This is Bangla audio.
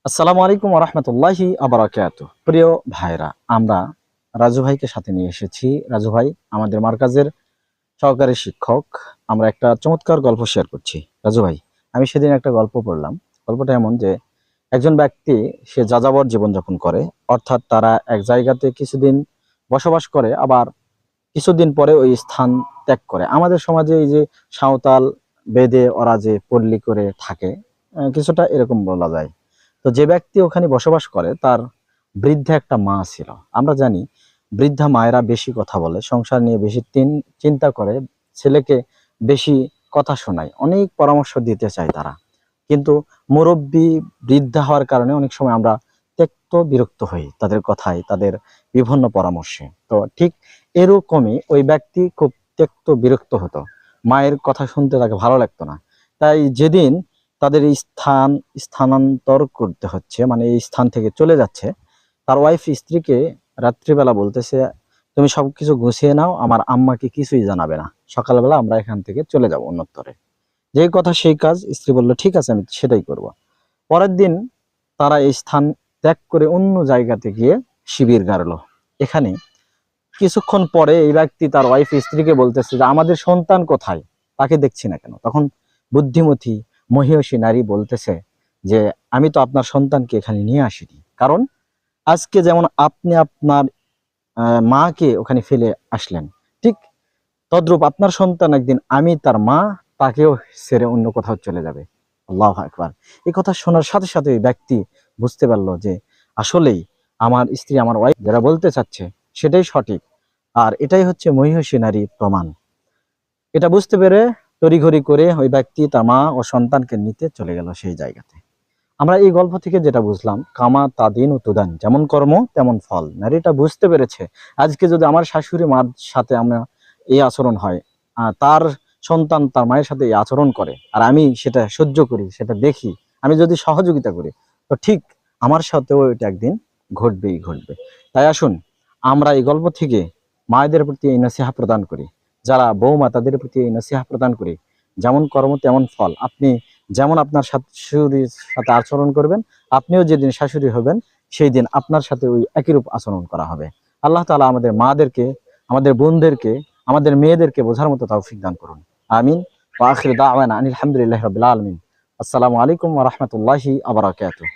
আসসালামু আলাইকুম ওরহমতুল্লাহি আবরাকাতুহ। প্রিয় ভাইরা, আমরা রাজু ভাইকে সাথে নিয়ে এসেছি। রাজু ভাই আমাদের মার্কাজের সহকারী শিক্ষক। আমরা একটা চমৎকার গল্প শেয়ার করছি। রাজু ভাই, আমি সেদিন একটা গল্প পড়লাম। গল্পটা এমন যে একজন ব্যক্তি সে যাযাবর জীবনযাপন করে, অর্থাৎ তারা এক জায়গাতে কিছুদিন বসবাস করে, আবার কিছুদিন পরে ওই স্থান ত্যাগ করে। আমাদের সমাজে এই যে সাঁওতাল বেদে ওরা যে পল্লী করে থাকে, কিছুটা এরকম বলা যায়। তো যে ব্যক্তি ওখানে বসবাস করে তার বৃদ্ধা একটা মা ছিল। আমরা জানি বৃদ্ধা মায়েরা বেশি কথা বলে, সংসার নিয়ে বেশি চিন্তা করে, ছেলেকে বেশি কথা শোনায়, অনেক পরামর্শ দিতে চায় তারা। কিন্তু মুরব্বী বৃদ্ধা হওয়ার কারণে অনেক সময় আমরা ত্যক্ত বিরক্ত হই তাদের কথায়, তাদের বিভিন্ন পরামর্শে। তো ঠিক এরকমই ওই ব্যক্তি খুব ত্যক্ত বিরক্ত হতো, মায়ের কথা শুনতে তাকে ভালো লাগতো না। তাই যেদিন তাদের এই স্থানান্তর করতে হচ্ছে, মানে এই স্থান থেকে চলে যাচ্ছে, তার ওয়াইফ স্ত্রীকে রাত্রিবেলা বলতেছে, তুমি সবকিছু গুছিয়ে নাও, আমার আম্মাকে কিছুই জানাবে না, সকালবেলা আমরা এখান থেকে চলে যাব অন্যত্তরে। যেই কথা সেই কাজ। স্ত্রী বলল, ঠিক আছে, আমি সেটাই করব। পরের দিন তারা এই স্থান ত্যাগ করে অন্য জায়গাতে গিয়ে শিবির গাড়লো। এখানে কিছুক্ষণ পরে এই ব্যক্তি তার ওয়াইফ স্ত্রীকে বলতেছে যে, আমাদের সন্তান কোথায়, তাকে দেখছি না কেন? তখন বুদ্ধিমতী মহিয়সী নারী বলতেছে যে, আমি তো আপনার সন্তানকে এখানে নিয়ে আসিনি। কারণ আজকে যেমন আপনি আপনার মাকে ওখানে ফেলে আসলেন, ঠিক তদ্রূপ আপনার সন্তান একদিন আমি তার মা তাকেও ছেড়ে অন্য কোথাও চলে যাবে। আল্লাহু আকবার। এই কথা শোনার সাথে সাথে ওই ব্যক্তি বুঝতে পারলো যে আসলেই আমার স্ত্রী, আমার ওয়াইফ যারা বলতে চাচ্ছে সেটাই সঠিক, আর এটাই হচ্ছে মহিষী নারী প্রমাণ। এটা বুঝতে পেরে তড়িঘড়ি করে ওই ব্যক্তি তার মা ও সন্তানকে নিতে চলে গেল সেই জায়গাতে। আমরা এই গল্প থেকে যেটা বুঝলাম, কামা তাদিন ও তুদান, যেমন কর্ম তেমন ফল। নারীটা বুঝতে পেরেছে আজকে যদি আমার শাশুড়ি মার সাথে আমরা এই আচরণ হয়, তার সন্তান তার মায়ের সাথে এই আচরণ করে, আর আমি সেটা সহ্য করি, সেটা দেখি, আমি যদি সহযোগিতা করি, তো ঠিক আমার সাথেও এটা একদিন ঘটবেই ঘটবে। তাই আসুন আমরা এই গল্প থেকে মায়েদের প্রতি এই নসিহা প্রদান করি, যারা বৌমা তাদের প্রতি এই নসিহা প্রদান করি, যেমন কর্ম তেমন ফল। আপনি যেমন আপনার শাশুড়ির সাথে আচরণ করবেন, আপনিও যেদিন শাশুড়ি হবেন সেই দিন আপনার সাথে ওই একই রূপ আচরণ করা হবে। আল্লাহ তাআলা আমাদের মাদেরকে, আমাদের বোনদেরকে, আমাদের মেয়েদেরকে বোঝার মতো তৌফিক দান করুন। আমিন। ওয়া আখিরু দাওয়ানা আনিল হামদুলিল্লাহি রাব্বিল আলামিন। আসসালামু আলাইকুম ওয়া রাহমাতুল্লাহি ওয়া বারাকাতুহু।